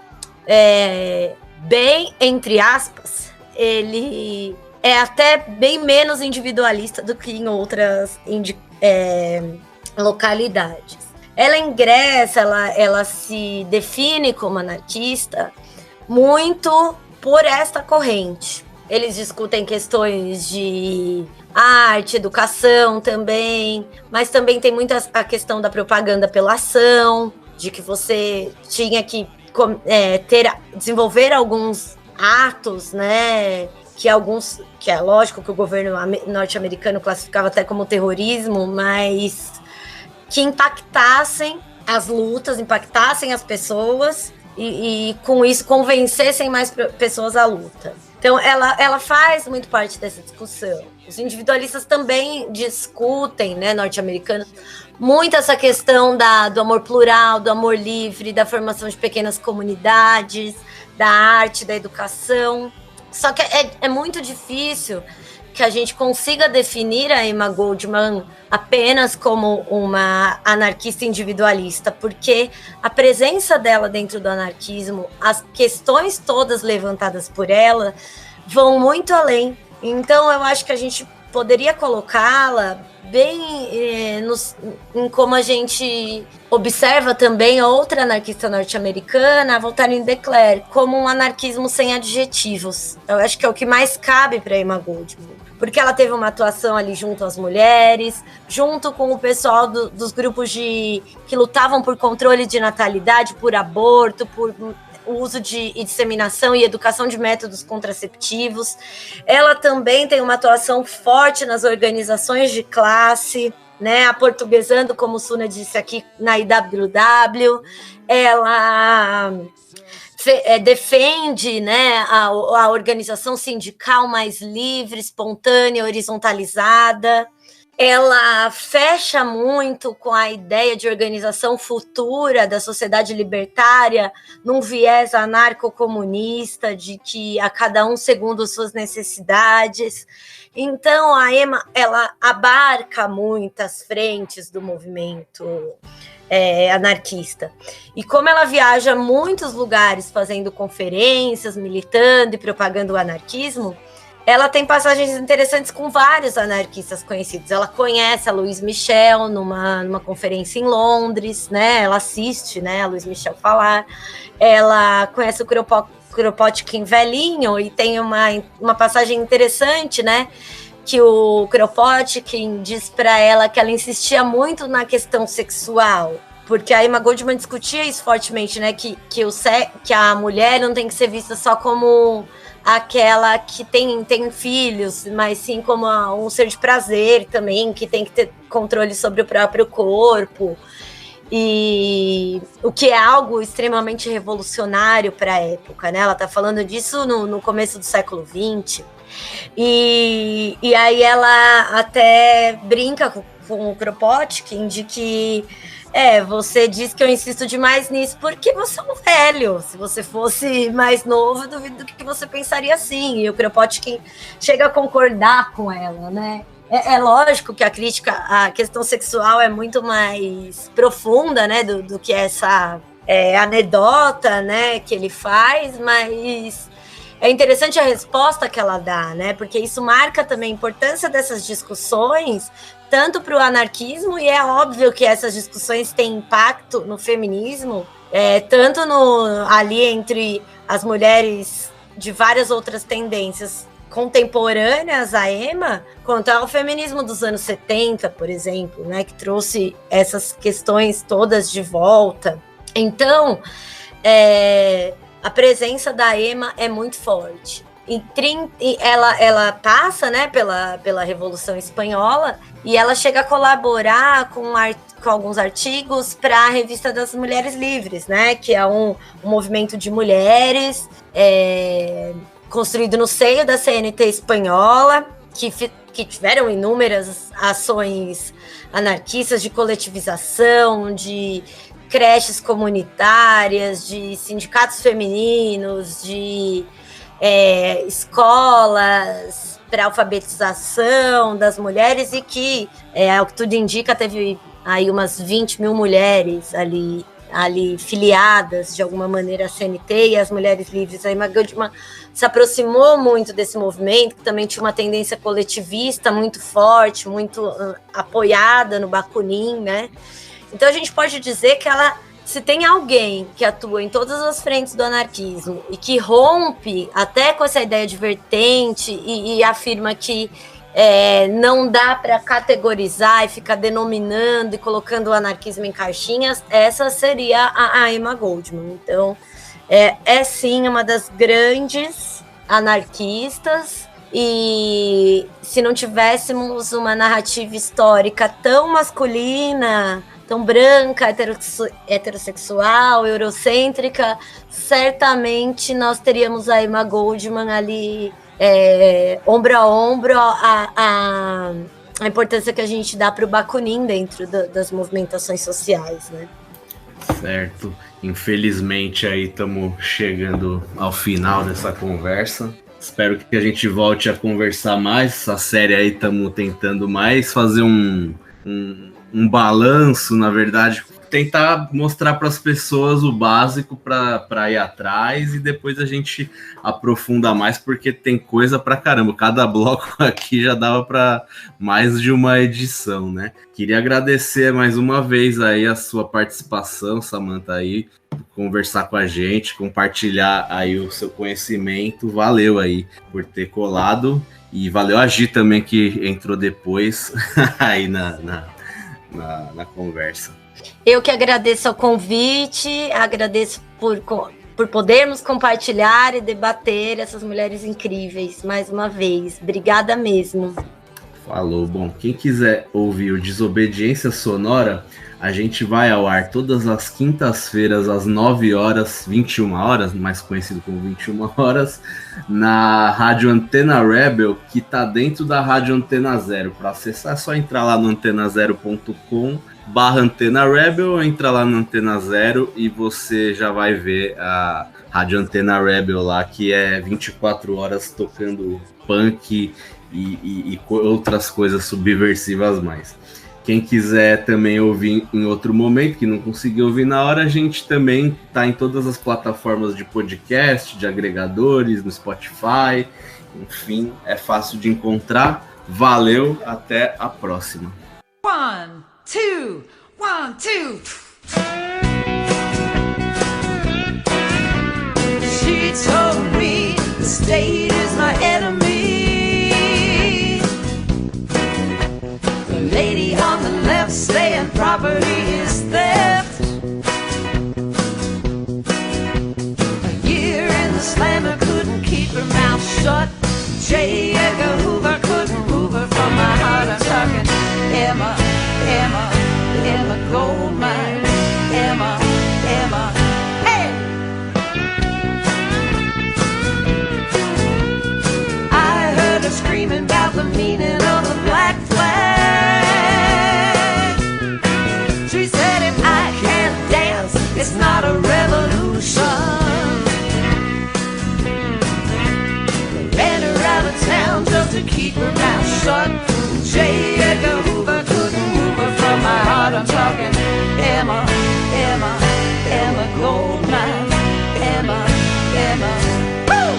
Speaker 5: Bem, entre aspas, ele é até bem menos individualista do que em outras localidades. Ela ingressa, ela se define como anarquista muito por esta corrente. Eles discutem questões de arte, educação também, mas também tem muito a questão da propaganda pela ação, de que você tinha que desenvolver alguns atos, né? Que é lógico que o governo norte-americano classificava até como terrorismo, mas que impactassem as lutas, impactassem as pessoas e com isso convencessem mais pessoas à luta. Então ela faz muito parte dessa discussão. Os individualistas também discutem, né, norte-americanos, muito essa questão do amor plural, do amor livre, da formação de pequenas comunidades, da arte, da educação. Só que é muito difícil que a gente consiga definir a Emma Goldman apenas como uma anarquista individualista, porque a presença dela dentro do anarquismo, as questões todas levantadas por ela, vão muito além. Então, eu acho que a gente poderia colocá-la bem em como a gente observa também outra anarquista norte-americana, a Voltaire de Cleyre, como um anarquismo sem adjetivos. Eu acho que é o que mais cabe para Emma Goldman, porque ela teve uma atuação ali junto às mulheres, junto com o pessoal dos grupos que lutavam por controle de natalidade, por aborto, por o uso e disseminação e educação de métodos contraceptivos. Ela também tem uma atuação forte nas organizações de classe, né, aportuguesando, como o Suna disse aqui, na IWW. Ela defende, né, a organização sindical mais livre, espontânea, horizontalizada. Ela fecha muito com a ideia de organização futura da sociedade libertária num viés anarco-comunista, de que a cada um segundo suas necessidades. Então, a Emma, ela abarca muitas frentes do movimento anarquista. E como ela viaja a muitos lugares fazendo conferências, militando e propagando o anarquismo, ela tem passagens interessantes com vários anarquistas conhecidos. Ela conhece a Louise Michel numa conferência em Londres, né? Ela assiste, né, a Louise Michel falar. Ela conhece o Kropotkin velhinho e tem uma passagem interessante, né? que o Kropotkin diz para ela que ela insistia muito na questão sexual, porque a Emma Goldman discutia isso fortemente, né, que a mulher não tem que ser vista só como aquela que tem filhos, mas sim como um ser de prazer também, que tem que ter controle sobre o próprio corpo, e o que é algo extremamente revolucionário para a época, né? Ela está falando disso no começo do século XX, e aí ela até brinca com o Kropotkin de que você diz que eu insisto demais nisso porque você é um velho. Se você fosse mais novo, eu duvido que você pensaria assim. E o Kropotkin chega a concordar com ela, né? É lógico que a crítica à questão sexual é muito mais profunda, né, do que essa anedota, né, que ele faz, mas é interessante a resposta que ela dá, né, porque isso marca também a importância dessas discussões, tanto para o anarquismo, e é óbvio que essas discussões têm impacto no feminismo, tanto ali entre as mulheres de várias outras tendências contemporâneas a Emma, quanto ao feminismo dos anos 70, por exemplo, né, que trouxe essas questões todas de volta. Então, a presença da Emma é muito forte. Ela passa, né, pela Revolução Espanhola, e ela chega a colaborar com alguns artigos para a Revista das Mulheres Livres, né, que é um movimento de mulheres construído no seio da CNT espanhola, que tiveram inúmeras ações anarquistas de coletivização, de creches comunitárias, de sindicatos femininos, de escolas para alfabetização das mulheres, e que, ao que tudo indica, teve aí umas 20 mil mulheres ali filiadas de alguma maneira à CNT e às Mulheres Livres. A Emma Goldman se aproximou muito desse movimento, que também tinha uma tendência coletivista muito forte, muito apoiada no Bakunin, né? Então a gente pode dizer que se tem alguém que atua em todas as frentes do anarquismo e que rompe até com essa ideia de vertente e afirma que não dá para categorizar e ficar denominando e colocando o anarquismo em caixinhas, essa seria a Emma Goldman. Então, sim uma das grandes anarquistas, e se não tivéssemos uma narrativa histórica tão masculina, tão branca, heterossexual, eurocêntrica, certamente nós teríamos a Emma Goldman ali ombro a ombro a importância que a gente dá para o Bakunin dentro das movimentações sociais, né?
Speaker 4: Certo. Infelizmente aí estamos chegando ao final dessa conversa. Espero que a gente volte a conversar mais. Essa série aí estamos tentando mais fazer um balanço, na verdade, tentar mostrar para as pessoas o básico para ir atrás, e depois a gente aprofunda mais, porque tem coisa pra caramba. Cada bloco aqui já dava para mais de uma edição, né? Queria agradecer mais uma vez aí a sua participação, Samantha, aí, conversar com a gente, compartilhar aí o seu conhecimento. Valeu aí por ter colado, e valeu a Gi também, que entrou depois aí na conversa.
Speaker 5: Eu que agradeço o convite, agradeço por podermos compartilhar e debater essas mulheres incríveis mais uma vez. Obrigada mesmo.
Speaker 4: Falou. Bom, quem quiser ouvir o Desobediência Sonora, a gente vai ao ar todas as quintas-feiras às 9 horas, 21 horas, mais conhecido como 21 horas, na Rádio Antena Rebel, que está dentro da Rádio Antena Zero. Para acessar é só entrar lá no antenazero.com/Antena Rebel, entra lá no Antena Zero e você já vai ver a Rádio Antena Rebel lá, que é 24 horas tocando punk e outras coisas subversivas mais. Quem quiser também ouvir em outro momento, que não conseguiu ouvir na hora, a gente também está em todas as plataformas de podcast, de agregadores, no Spotify, enfim, é fácil de encontrar. Valeu, até a próxima.
Speaker 15: 1, 2, 1, 2. She told me the state is my enemy. and property is theft. A year in the slammer couldn't keep her mouth shut. J. Edgar Hoover couldn't move her from my heart. I'm talking Emma, Emma, Emma Goldmine. Emma, Emma, hey! I heard her screaming about the meaning of the black flag. She said if I can't dance, it's not a revolution. Ran her out of town just to keep her mouth shut. J. Edgar Hoover couldn't move her from my heart. I'm talking Emma, Emma, Emma Goldmine. Emma, Emma, woo!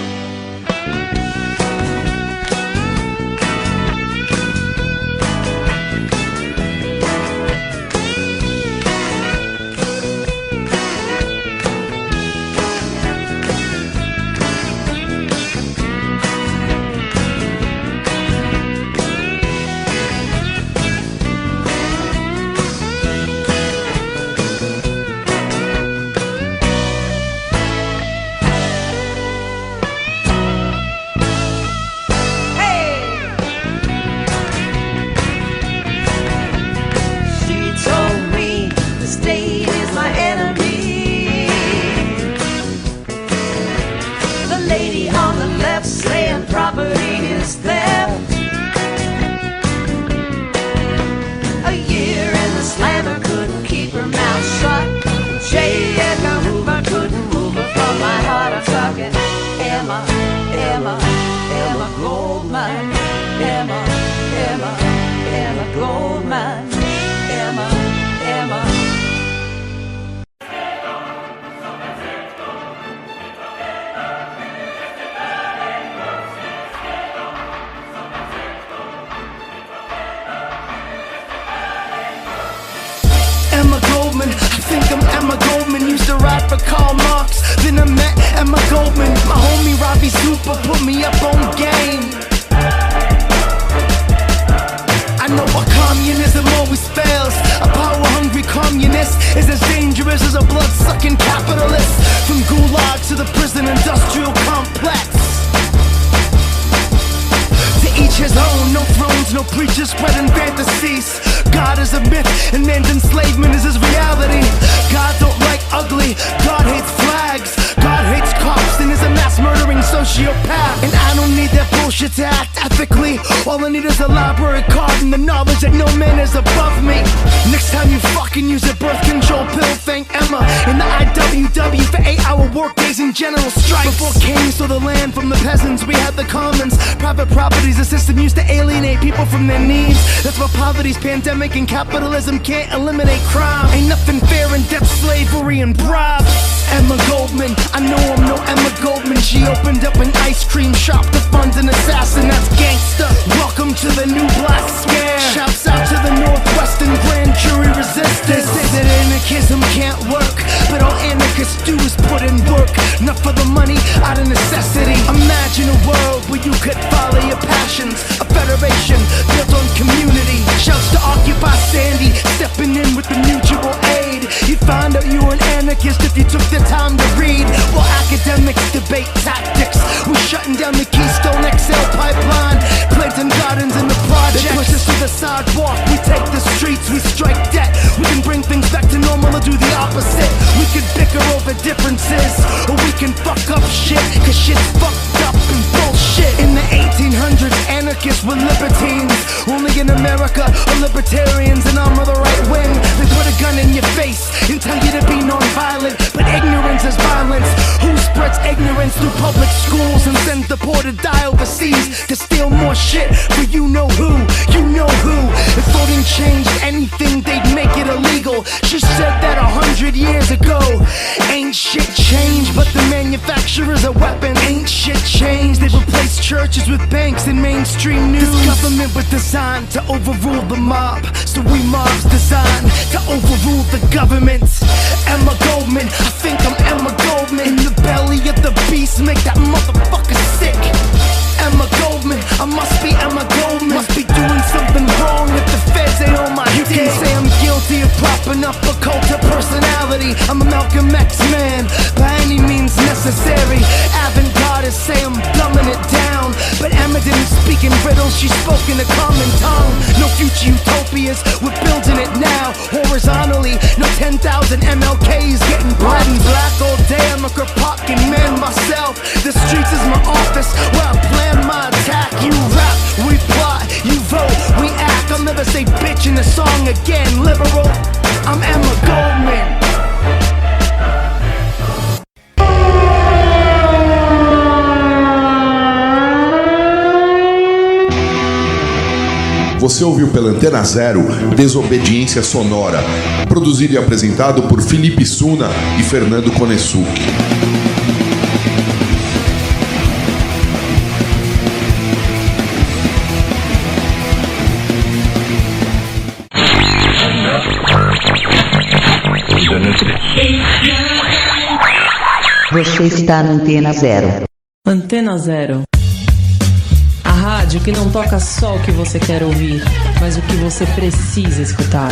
Speaker 15: Property is theft. A year in the slammer couldn't keep her mouth shut. J. Edgar Hoover couldn't move her from my heart. I'm talking Emma, Emma, Emma Goldmine. Emma, Emma, Emma Goldmine. Emma, Emma.
Speaker 16: Emma Goldman, I think I'm Emma Goldman. Used to ride for Karl Marx, then I met Emma Goldman. My homie Robbie Super put me up on game. I know what communism always fails. A power-hungry communist is as dangerous as a blood-sucking capitalist. From gulag to the prison industrial complex. To each his own, no thrones, no preachers spreading fantasies. God is a myth and man's enslavement is his reality. God don't like ugly, God hates flags. God hates cops and is a mass murdering sociopath. And I don't need that bullshit to act ethically. All I need is a library card and the knowledge that no man is above me. Next time you fucking use a birth control pill, thank Emma. And the IWW for 8-hour workdays and general strikes. Before kings stole the land from the peasants, we had the commons. Private property's a system used to alienate people from their needs. That's why poverty's pandemic and capitalism can't eliminate crime. Ain't nothing fair in debt, slavery, and bribes. Emma Goldman, I know I'm no Emma Goldman. She opened up an ice cream shop to fund an assassin, that's gangsta. Welcome to the new black scare. Shouts out to the Northwestern grand jury resistance. They say that anarchism can't work, but all anarchists do is put in work. Not for the money, out of necessity. Imagine a world where you could follow your passions. A federation built on community. Shouts to Occupy Sandy, stepping in with the mutual aid. You'd find out you were an anarchist if you took the time to read. While academics debate tactics, we're shutting down the Keystone XL pipeline, planting gardens in the projects. They push us to the sidewalk, we take the streets, we strike debt. We can bring things back to normal or do the opposite. We can bicker over differences, or we can fuck up shit, cause shit's fucked up and bullshit. In the 1800s, anarchists were libertines. Only in America are libertarians, and I'm of the right wing. They put a gun in your face and tell you to be non-violent, but ignorance is violence. Who spreads ignorance through public schools and sends the poor to die overseas to steal more shit for you know who, you know who. If voting changed anything, they'd make it illegal. She said that 100 years ago. Ain't shit changed, but the manufacturer's a weapon. Ain't shit changed, they've replaced churches with banks and mainstream news. This government was designed to overrule the mob, so we mobs designed to overrule the government. Emma Goldman, I think I'm Emma Goldman. In the belly of the beast, make that motherfucker sick. Emma Goldman, I must be Emma Goldman. Must be doing something wrong if the feds ain't on my dick. You can say I'm guilty future utopias, we're building it now. Horizontally, no 10,000 MLKs getting red and black all day. I'm a Kropotkin man myself. The streets is my office where I plan my attack. You rap, we plot, you vote, we act. I'll never say bitch in a song again. Liberal, I'm Emma Goldman.
Speaker 3: Você ouviu pela Antena Zero Desobediência Sonora, produzido e apresentado por Felipe Suna e Fernando Konesuki.
Speaker 17: Você está na Antena Zero.
Speaker 1: Antena Zero. A rádio que não toca só o que você quer ouvir, mas o que você precisa escutar.